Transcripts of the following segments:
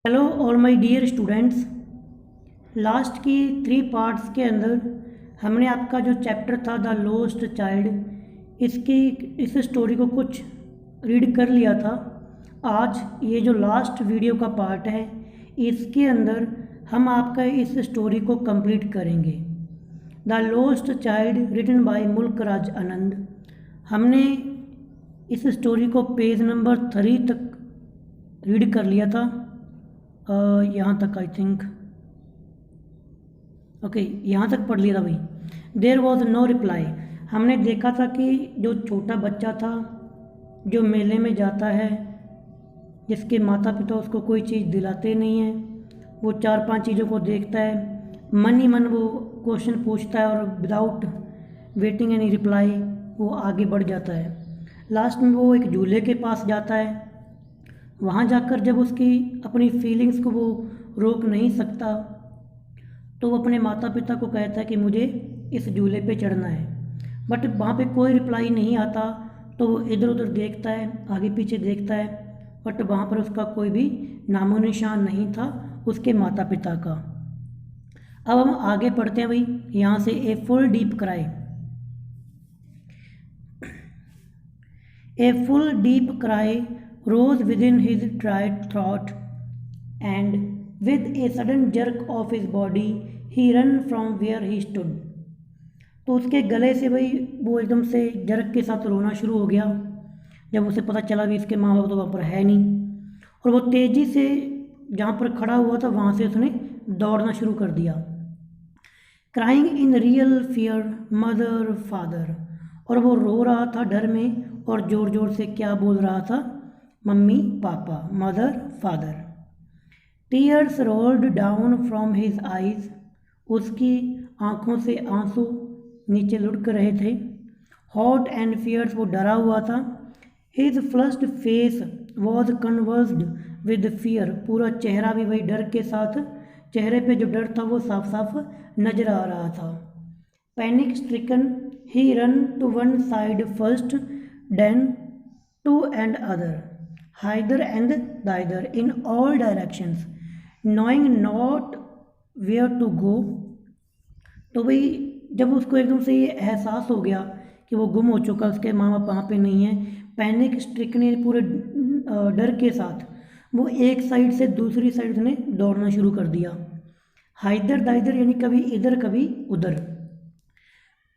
Hello all my dear students. Last की 3 parts के अंदर हमने आपका जो चैप्टर था द लॉस्ट चाइल्ड, इसकी इस स्टोरी को कुछ रीड कर लिया था। आज ये जो लास्ट वीडियो का पार्ट है, इसके अंदर हम आपका इस स्टोरी को कंप्लीट करेंगे। The lost child written by Mulk Raj आनंद। हमने इस स्टोरी को पेज नंबर 3 तक रीड कर लिया था, यहाँ तक आई थिंक। ओके, यहाँ तक पढ़ लिया था भाई। There was no reply. हमने देखा था कि जो छोटा बच्चा था जो मेले में जाता है, जिसके माता पिता उसको कोई चीज़ दिलाते नहीं हैं, वो 4-5 चीज़ों को देखता है, मन ही मन वो क्वेश्चन पूछता है और विदाउट वेटिंग एनी रिप्लाई वो आगे बढ़ जाता है। लास्ट में वो एक झूले के पास जाता है। वहाँ जाकर जब उसकी अपनी फीलिंग्स को वो रोक नहीं सकता, तो वो अपने माता पिता को कहता है कि मुझे इस झूले पे चढ़ना है। बट वहाँ पे कोई रिप्लाई नहीं आता, तो वो इधर उधर देखता है, आगे पीछे देखता है, बट वहाँ पर उसका कोई भी नामो निशान नहीं था उसके माता पिता का। अब हम आगे पढ़ते हैं भाई। यहाँ से a full deep cry, a full deep cry rose within his tried throat, and with a sudden jerk of his body he ran from where he stood। तो उसके गले से भाई वो एकदम से जर्क के साथ रोना शुरू हो गया जब उसे पता चला भी इसके माँ बाप तो वहाँ पर है नहीं, और वो तेज़ी से जहाँ पर खड़ा हुआ था वहाँ से उसने दौड़ना शुरू कर दिया। Crying in real fear mother father, और वो रो रहा था डर में और ज़ोर ज़ोर से क्या बोल रहा था, mummy papa, mother father. Tears rolled down from his eyes, उसकी आँखों से आंसू नीचे लुढ़क रहे थे। हॉट एंड फियर्स, वो डरा हुआ था। His flushed face was conversed with fear, पूरा चेहरा भी वही डर के साथ, चेहरे पे जो डर था वो साफ साफ नजर आ रहा था। Panic stricken he ran to one side first, then to another, hither and thither in all directions, knowing not where to go। तो भाई जब उसको एकदम से ये एहसास हो गया कि वो गुम हो चुका, उसके माँ बाप वहाँ पे नहीं है, पैनिक स्ट्रिकन पूरे डर के साथ वो एक साइड से दूसरी साइड ने दौड़ना शुरू कर दिया। हाइदर दाइदर यानी कभी इधर कभी उधर,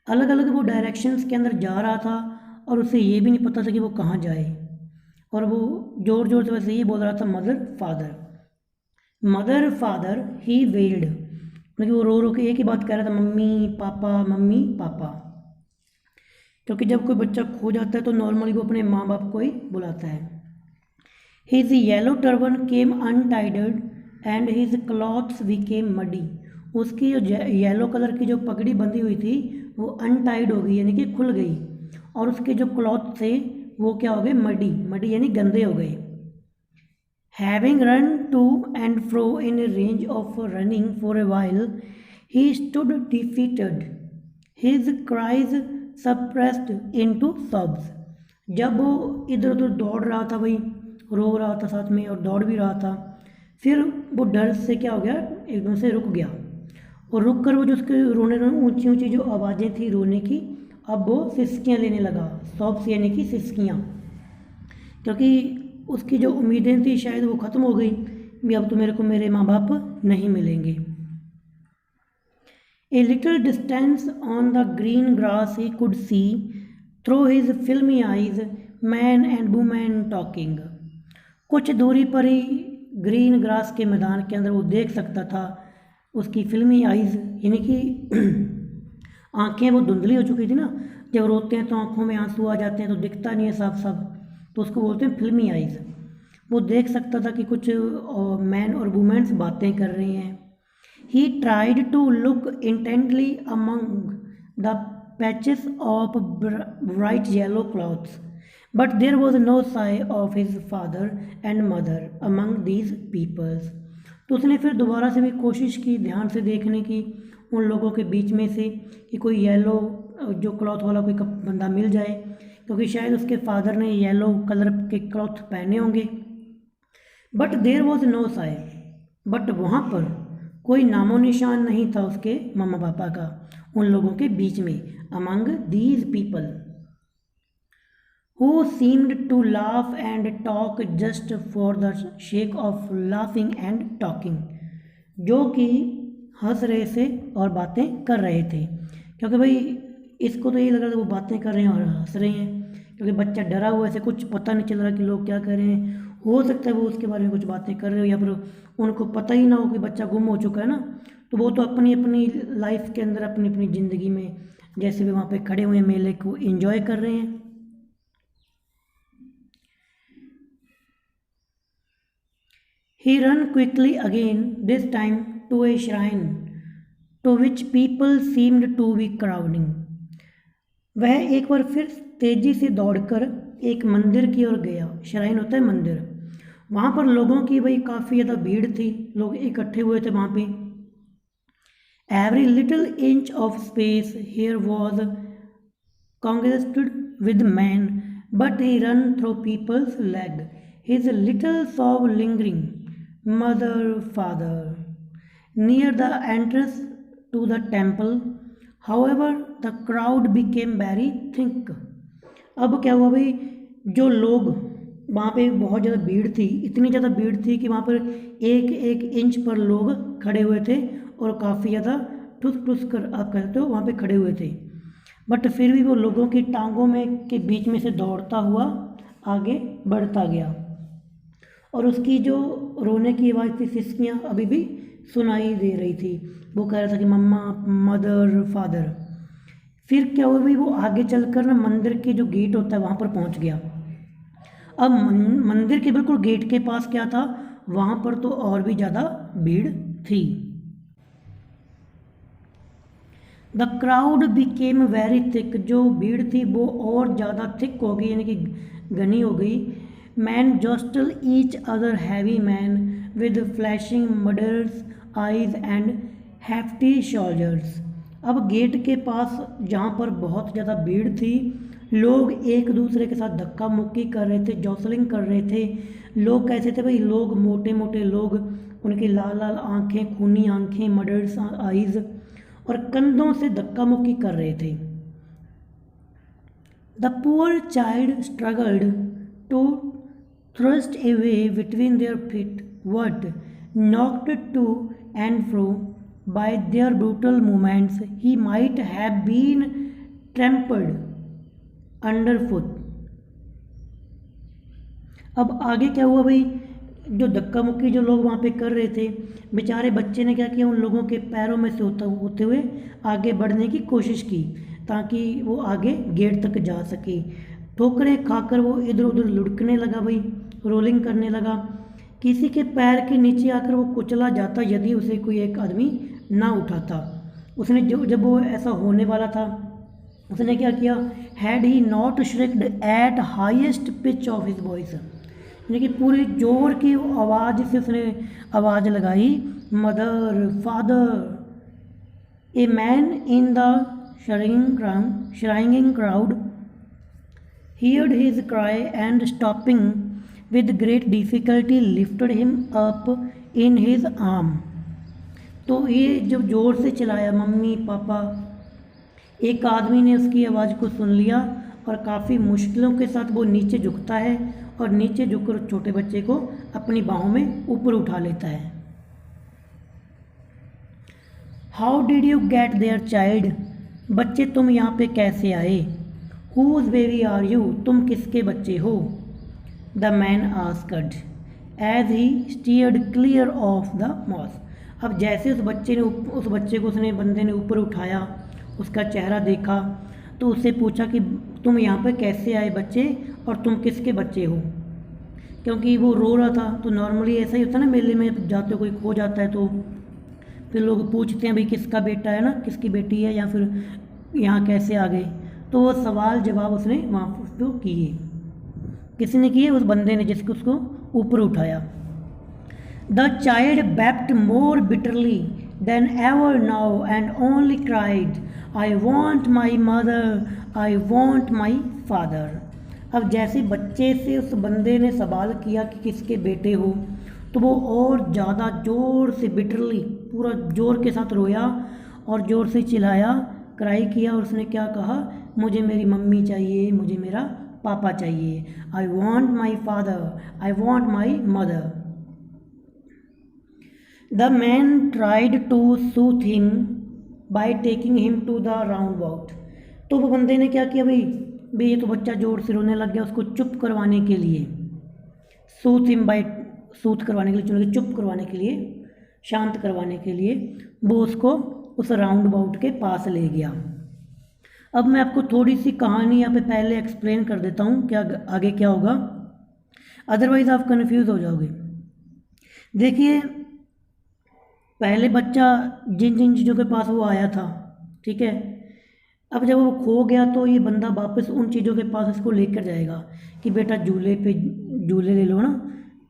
अलग अलग वो डायरेक्शंस के अंदर जा रहा था और उसे ये भी नहीं पता था कि वो कहाँ जाए, और वो जोर जोर से वैसे ही बोल रहा था मदर फादर, मदर फादर ही वेल्ड, मतलब वो रो रो के एक ही बात कह रहा था, मम्मी पापा मम्मी पापा। क्योंकि जब कोई बच्चा खो जाता है तो नॉर्मली वो अपने माँ बाप को ही बुलाता है। His yellow turban came untidied and his clothes became muddy, उसकी जो येलो कलर की जो पगड़ी बंधी हुई थी वो अनटाइड हो गई यानी कि खुल गई, और उसके जो क्लॉथ थे वो क्या हो गए, मडी, मडी यानी गंदे हो गए। Having run to and fro in range of running for a while, he stood defeated, his cries suppressed into sobs. जब वो इधर उधर दौड़ रहा था भाई, रो रहा था साथ में और दौड़ भी रहा था, फिर वो डर से क्या हो गया, एकदम से रुक गया, और रुक कर वो जो उसके रोने ऊंची ऊंची जो आवाज़ें थी रोने की, अब वो सिसकियाँ लेने लगा, सॉब्स यानी कि सिसकियाँ, क्योंकि उसकी जो उम्मीदें थी शायद वो ख़त्म हो गई भी, अब तो मेरे को मेरे माँ बाप नहीं मिलेंगे। A little distance on the green grass he could see through his filmy eyes man and women talking, कुछ दूरी पर ही ग्रीन ग्रास के मैदान के अंदर वो देख सकता था उसकी फिल्मी आइज़, यानी कि आँखें वो धुंधली हो चुकी थी ना, जब रोते हैं तो आँखों में आंसू आ जाते हैं तो दिखता नहीं है साफ साफ, तो उसको बोलते हैं फिल्मी आइज़। वो देख सकता था कि कुछ मैन और वुमेन्स बातें कर रही हैं। He tried to look intently among the patches of bright yellow clothes, but there was no साई of his father and mother among these peoples. तो उसने फिर दोबारा से भी कोशिश की ध्यान से देखने की उन लोगों के बीच में से कि कोई येलो जो क्लॉथ वाला कोई बंदा मिल जाए, क्योंकि शायद उसके फादर ने येलो कलर के क्लॉथ पहने होंगे। बट देयर वॉज नो साई, बट वहाँ पर कोई नामो निशान नहीं था उसके मम्मा पापा का उन लोगों के बीच में, among these people who seemed to laugh and talk just for the sake of laughing and talking, जो कि हंस रहे थे और बातें कर रहे थे, क्योंकि भाई इसको तो ये लग रहा था वो बातें कर रहे हैं और हंस रहे हैं, क्योंकि बच्चा डरा हुआ है, ऐसे कुछ पता नहीं चल रहा कि लोग क्या कर रहे हैं। हो सकता है वो उसके बारे में कुछ बातें कर रहे हो या फिर उनको पता ही ना हो कि बच्चा गुम हो चुका है ना, तो वो तो अपनी अपनी लाइफ के अंदर अपनी अपनी ज़िंदगी में जैसे भी वहाँ पे खड़े हुए मेले को एंजॉय कर रहे हैं। He ran quickly again, this time to a shrine to which people seemed to be crowding. वह एक बार फिर तेजी से दौड़कर एक मंदिर की ओर गया। श्राइन होता है मंदिर। वहाँ पर लोगों की भाई काफ़ी ज़्यादा भीड़ थी, लोग इकट्ठे हुए थे वहाँ पे। Every little inch of space here was congested with men, but he ran through people's leg, his little sob lingering. Mother, father. Near the entrance to the temple, however, the crowd became very thick. अब क्या हुआ भाई, जो लोग वहाँ पे बहुत ज़्यादा भीड़ थी, इतनी ज़्यादा भीड़ थी कि वहाँ पर एक एक इंच पर लोग खड़े हुए थे और काफ़ी ज़्यादा ठुस ठुस कर आप कहते हो वहाँ पे खड़े हुए थे। बट फिर भी वो लोगों की टांगों में के बीच में से दौड़ता हुआ आगे बढ़ता गया और उसकी जो रोने की आवाज़ थी, सिसकियाँ अभी भी सुनाई दे रही थी। वो कह रहा था कि मम्मा, मदर, फादर। फिर क्या हुआ भाई, वो आगे चलकर ना मंदिर के जो गेट होता है वहाँ पर पहुँच गया। अब मंदिर के बिल्कुल गेट के पास क्या था, वहाँ पर तो और भी ज़्यादा भीड़ थी। The crowd became very thick, जो भीड़ थी वो और ज़्यादा थिक हो गई, यानी कि घनी हो गई। Men jostle each other, heavy men with flashing murderers eyes and hefty shoulders. अब गेट के पास जहाँ पर बहुत ज़्यादा भीड़ थी, लोग एक दूसरे के साथ धक्का मुक्की कर रहे थे, जॉसलिंग कर रहे थे। लोग कैसे थे भाई, लोग मोटे मोटे लोग, उनकी लाल लाल आँखें, खूनी आँखें, मर्डर्स आइज़, और कंधों से धक्का मुक्की कर रहे थे। The poor child struggled to thrust away between their feet, what, knocked to and fro by their brutal movements, he might have been trampled underfoot. अब आगे क्या हुआ भाई, जो धक्का मुक्की जो लोग वहाँ पे कर रहे थे, बेचारे बच्चे ने क्या किया, उन लोगों के पैरों में से होते हुए आगे बढ़ने की कोशिश की ताकि वो आगे गेट तक जा सके। ठोकरें खाकर वो इधर उधर लुढ़कने लगा भाई, रोलिंग करने लगा। किसी के पैर के नीचे आकर वो कुचला जाता यदि उसे कोई एक आदमी ना उठाता। उसने जब वो ऐसा होने वाला था, उसने क्या किया, had he not shrieked at highest pitch of his voice, यानी कि पूरी जोर की आवाज़ से उसने आवाज़ लगाई, mother, father. A man in the shrieking crowd heard his cry and stopping with great difficulty lifted him up in his arm. तो ये जब ज़ोर से चिल्लाया मम्मी पापा, एक आदमी ने उसकी आवाज़ को सुन लिया और काफ़ी मुश्किलों के साथ वो नीचे झुकता है और नीचे झुककर छोटे बच्चे को अपनी बाहों में ऊपर उठा लेता है। How did you get their child, बच्चे तुम यहाँ पे कैसे आए। Whose baby are you, तुम किसके बच्चे हो। The man asked as he steered clear of the moss. अब जैसे उस बच्चे को उसने बंदे ने ऊपर उठाया, उसका चेहरा देखा तो उससे पूछा कि तुम यहाँ पे कैसे आए बच्चे और तुम किसके बच्चे हो, क्योंकि वो रो रहा था। तो नॉर्मली ऐसा ही होता है ना, मेले में जाते कोई खो जाता है तो फिर लोग पूछते हैं भाई किसका बेटा है ना, किसकी बेटी है, या फिर यहाँ कैसे आ गए। तो वो सवाल जवाब उसने वहाँ तो किए, किसने किए, उस बंदे ने जिसको उसको ऊपर उठाया। The child wept more bitterly than ever now and only cried, I want my mother, I want my father. अब जैसे बच्चे से उस बंदे ने सवाल किया कि किसके बेटे हो, तो वो और ज़्यादा ज़ोर से बिटरली पूरा ज़ोर के साथ रोया और ज़ोर से चिल्लाया, क्राई किया, और उसने क्या कहा, मुझे मेरी मम्मी चाहिए, मुझे मेरा पापा चाहिए। I want my father, I want my mother. The man tried to soothe him by taking him to the round about. तो वो बंदे ने क्या किया, भाई ये तो बच्चा जोर से रोने लग गया, उसको चुप करवाने के लिए, सूथ हिम बाय, सूथ करवाने के लिए, चुप करवाने के लिए, शांत करवाने के लिए वो उसको उस राउंड अबाउट के पास ले गया। अब मैं आपको थोड़ी सी कहानी यहाँ पे पहले एक्सप्लेन कर देता हूँ क्या आगे क्या होगा, अदरवाइज़ आप कन्फ्यूज़ हो जाओगे। देखिए, पहले बच्चा जिन जिन चीज़ों के पास वो आया था, ठीक है, अब जब वो खो गया तो ये बंदा वापस उन चीज़ों के पास इसको लेकर जाएगा कि बेटा झूले ले लो ना,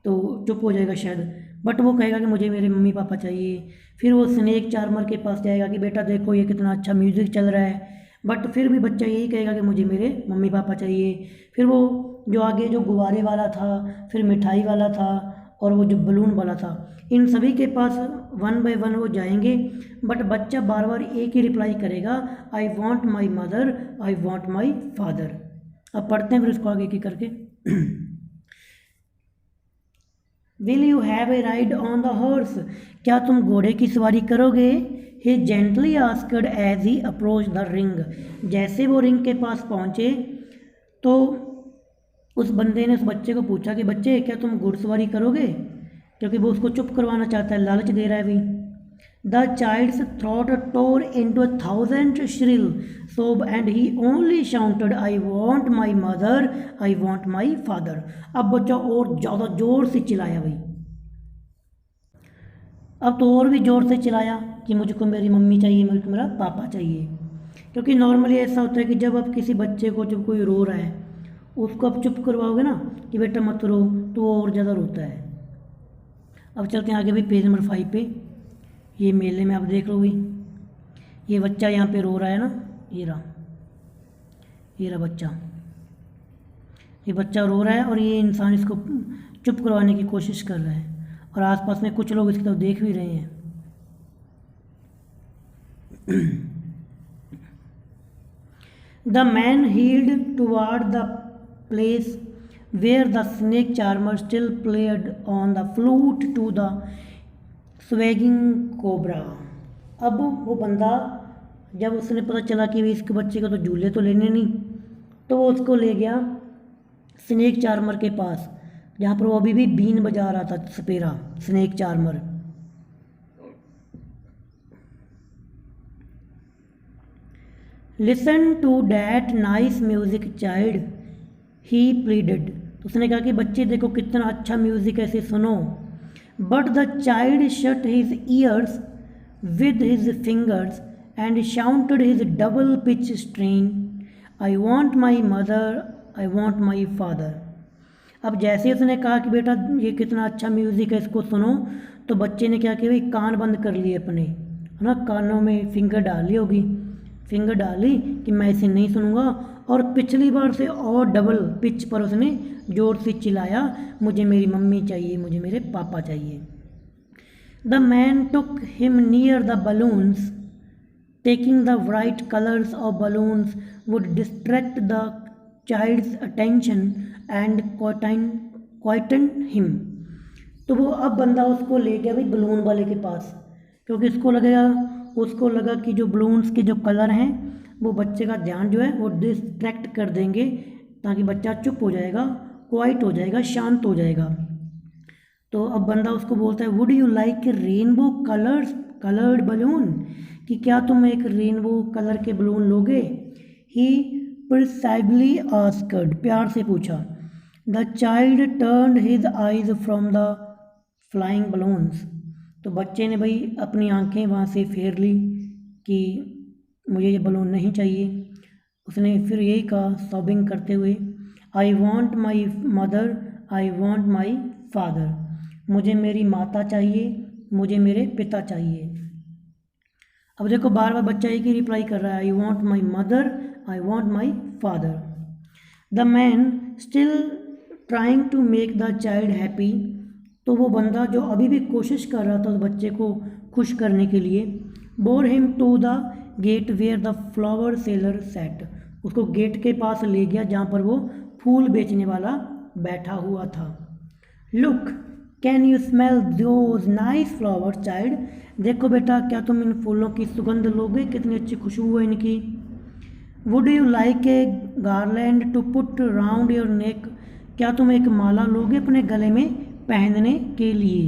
तो चुप हो जाएगा शायद, बट वो कहेगा कि मुझे मेरे मम्मी पापा चाहिए। फिर वो स्नेक चार्मर के पास जाएगा कि बेटा देखो ये कितना अच्छा म्यूज़िक चल रहा है, बट फिर भी बच्चा यही कहेगा कि मुझे मेरे मम्मी पापा चाहिए। फिर वो जो आगे जो गुब्बारे वाला था, फिर मिठाई वाला था, और वो जो बलून वाला था, इन सभी के पास वन बाय वन वो जाएंगे, बट बच्चा बार बार एक ही रिप्लाई करेगा, I want my mother, I want my father. अब पढ़ते हैं फिर इसको आगे की करके। Will you have a ride on the horse, क्या तुम घोड़े की सवारी करोगे? He gently asked as he approach the ring. जैसे वो रिंग के पास पहुँचे तो उस बंदे ने उस बच्चे को पूछा कि बच्चे क्या तुम घुड़सवारी करोगे, क्योंकि वो उसको चुप करवाना चाहता है, लालच दे रहा है भी। The child's throat tore into 1,000 shrill sob and he only shouted, I want my mother, I want my father. अब बच्चा और ज़्यादा ज़ोर से चिल्लाया भाई, अब तो और भी ज़ोर से चिल्लाया कि मुझको मेरी मम्मी चाहिए, मुझको मेरा पापा चाहिए। क्योंकि नॉर्मली ऐसा होता है कि जब आप किसी बच्चे को, जब कोई रो रहा है, उसको आप चुप करवाओगे ना कि बेटा मत रो, तो वो और ज़्यादा रोता है। अब चलते हैं आगे भी, पेज नंबर 5 पे। ये मेले में आप देख लो भाई, ये बच्चा यहाँ पे रो रहा है ना, ये रहा बच्चा, ये बच्चा रो रहा है और ये इंसान इसको चुप करवाने की कोशिश कर रहा है, और आसपास में कुछ लोग इसकी तरफ देख भी रहे हैं। The man heeled toward the place where the snake charmer still played on the flute to the swaging cobra। अब वो बंदा, जब उसने पता चला कि इसके बच्चे को तो झूले तो लेने नहीं, तो वो उसको ले गया स्नेक चार्मर के पास, जहाँ पर वो अभी भी बीन बजा रहा था, सपेरा, snake charmer. Listen to that nice music child, he pleaded. तो उसने कहा कि बच्चे देखो कितना अच्छा म्यूज़िक है, इसे सुनो। But the child shut his years with his fingers and shouted his double pitch strain, I want my mother, I want my father. अब जैसे उसने कहा कि बेटा ये कितना अच्छा म्यूज़िक है, इसको सुनो, तो बच्चे ने क्या किया भाई, कान बंद कर लिए अपने, है ना, कानों में फिंगर डाली होगी, फिंगर डाली कि मैं इसे नहीं सुनूंगा, और पिछली बार से और डबल पिच पर उसने जोर से चिल्लाया, मुझे मेरी मम्मी चाहिए, मुझे मेरे पापा चाहिए। The man took him near the balloons, taking the bright colours of balloons would distract the child's attention and quieten him. तो वो अब बंदा उसको ले गया भाई बलून वाले के पास, क्योंकि उसको लगा कि जो बलून्स के जो कलर हैं वो बच्चे का ध्यान जो है वो डिस्ट्रैक्ट कर देंगे, ताकि बच्चा चुप हो जाएगा, क्वाइट हो जाएगा, शांत हो जाएगा। तो अब बंदा उसको बोलता है, would you like A rainbow coloured balloon, कि क्या तुम एक रेनबो कलर के बलून लोगे? ही प्रिसाइडली आस्क्ड, प्यार से पूछा। The child turned his eyes from the flying balloons. तो बच्चे ने भाई अपनी आंखें वहाँ से फेर ली कि मुझे ये बलून नहीं चाहिए। उसने फिर यही कहा सॉबिंग करते हुए, आई want my mother, I want my father, मुझे मेरी माता चाहिए, मुझे मेरे पिता चाहिए। अब देखो बार बार बच्चा एक ही रिप्लाई कर रहा है, I want my mother, I want my father. The man still trying to make the child happy, तो वो बंदा जो अभी भी कोशिश कर रहा था उस बच्चे को खुश करने के लिए, bore him to the gate where the flower seller sat, उसको गेट के पास ले गया जहाँ पर वो फूल बेचने वाला बैठा हुआ था। Look can you smell those nice flower child, देखो बेटा क्या तुम इन फूलों की सुगंध लोगे, कितनी अच्छी खुशबू है इनकी। Would you like a garland to put round your neck, क्या तुम एक माला लोगे अपने गले में पहनने के लिए।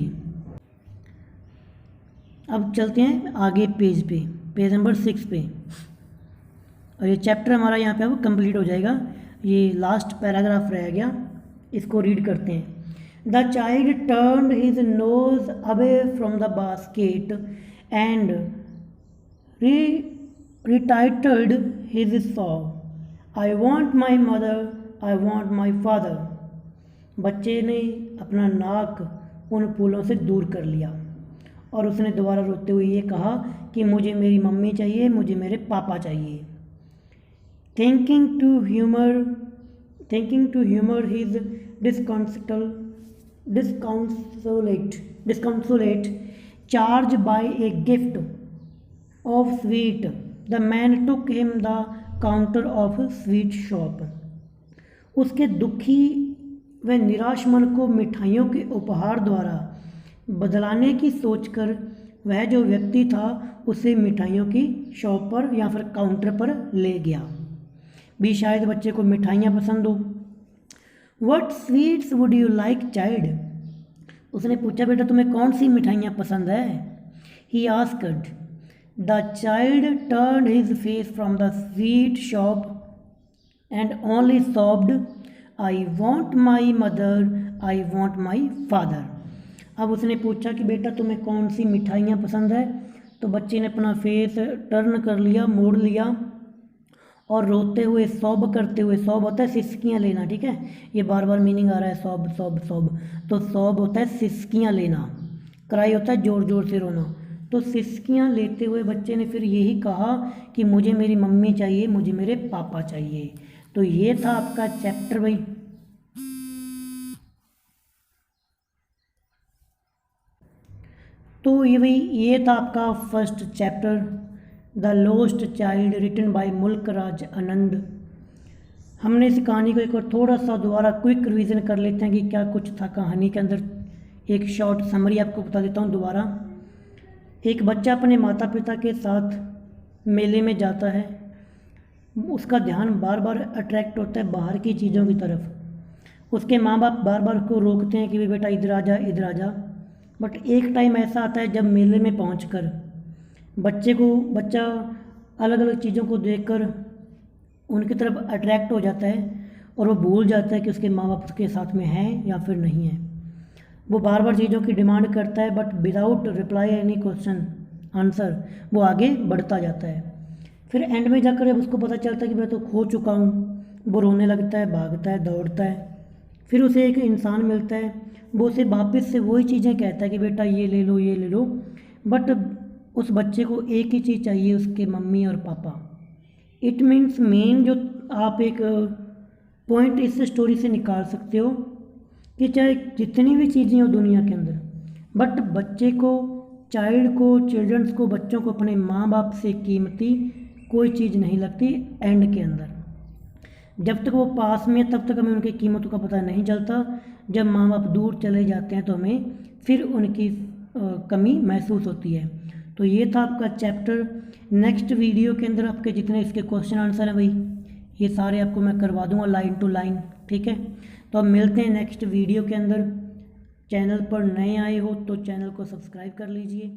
अब चलते हैं आगे पेज पे, पेज नंबर 6 पे, और ये चैप्टर हमारा यहाँ पे अब कंप्लीट हो जाएगा। ये लास्ट पैराग्राफ रह गया, इसको रीड करते हैं। The child turned his nose away from the basket and retitled his song, I want my mother, I want my father। बच्चे ने अपना नाक उन फूलों से दूर कर लिया और उसने दोबारा रोते हुए ये कहा कि मुझे मेरी मम्मी चाहिए, मुझे मेरे पापा चाहिए। Thinking to humor his disconsolate charge by a gift of sweet, the man took him the counter of sweet shop। उसके दुखी व निराश मन को मिठाइयों के उपहार द्वारा बदलाने की सोचकर वह जो व्यक्ति था उसे मिठाइयों की शॉप पर या फिर काउंटर पर ले गया। भी शायद बच्चे को मिठाइयाँ पसंद हो। What sweets would you like child, उसने पूछा बेटा तुम्हें कौन सी मिठाइयाँ पसंद है। He asked। The child turned his face from the sweet shop and only sobbed, I want my mother, I want my father। अब उसने पूछा कि बेटा तुम्हें कौन सी मिठाइयाँ पसंद है, तो बच्चे ने अपना फेस टर्न कर लिया, मोड़ लिया और रोते हुए सॉब करते हुए, सॉब होता है सिसकियाँ लेना, ठीक है, ये बार बार मीनिंग आ रहा है सॉब सॉब सॉब, तो सॉब होता है सिसकियाँ लेना, क्राई होता है ज़ोर ज़ोर से रोना, तो सिसकियाँ लेते हुए बच्चे ने फिर यही कहा कि मुझे मेरी मम्मी चाहिए, मुझे मेरे पापा चाहिए। तो ये था आपका चैप्टर भाई। तो ये था आपका first chapter the lost child written by Mulk Raj आनंद। हमने इस कहानी को एक बार थोड़ा सा दोबारा क्विक रिवीजन कर लेते हैं कि क्या कुछ था कहानी के अंदर। एक शॉर्ट समरी आपको बता देता हूँ दोबारा। एक बच्चा अपने माता पिता के साथ मेले में जाता है, उसका ध्यान बार बार अट्रैक्ट होता है बाहर की चीज़ों की तरफ। उसके माँ बाप बार बार उसको रोकते हैं कि वे बेटा इधर आ जा इधर आ जा, बट एक टाइम ऐसा आता है जब मेले में पहुंचकर बच्चा अलग अलग चीज़ों को देखकर उनकी तरफ अट्रैक्ट हो जाता है और वो भूल जाता है कि उसके माँ बाप उसके साथ में हैं या फिर नहीं है। वो बार बार चीज़ों की डिमांड करता है but without reply any question answer वो आगे बढ़ता जाता है। फिर एंड में जाकर जब उसको पता चलता है कि मैं तो खो चुका हूँ, वो रोने लगता है, भागता है, दौड़ता है। फिर उसे एक इंसान मिलता है, वो उसे वापस से वही चीज़ें कहता है कि बेटा ये ले लो ये ले लो, बट उस बच्चे को एक ही चीज़ चाहिए, उसके मम्मी और पापा। इट मीन्स मेन जो आप एक पॉइंट इस स्टोरी से निकाल सकते हो कि चाहे जितनी भी चीज़ें हो दुनिया के अंदर, बट बच्चे को, चिल्ड्रंस को, बच्चों को अपने माँ बाप से कीमती कोई चीज़ नहीं लगती। एंड के अंदर जब तक वो पास में तब तक हमें उनकी कीमतों का पता नहीं चलता। जब माँ बाप दूर चले जाते हैं तो हमें फिर उनकी कमी महसूस होती है। तो ये था आपका चैप्टर। नेक्स्ट वीडियो के अंदर आपके जितने इसके क्वेश्चन आंसर हैं भाई ये सारे आपको मैं करवा दूंगा लाइन टू लाइन, ठीक है। तो अब मिलते हैं नेक्स्ट वीडियो के अंदर। चैनल पर नए आए हो तो चैनल को सब्सक्राइब कर लीजिए।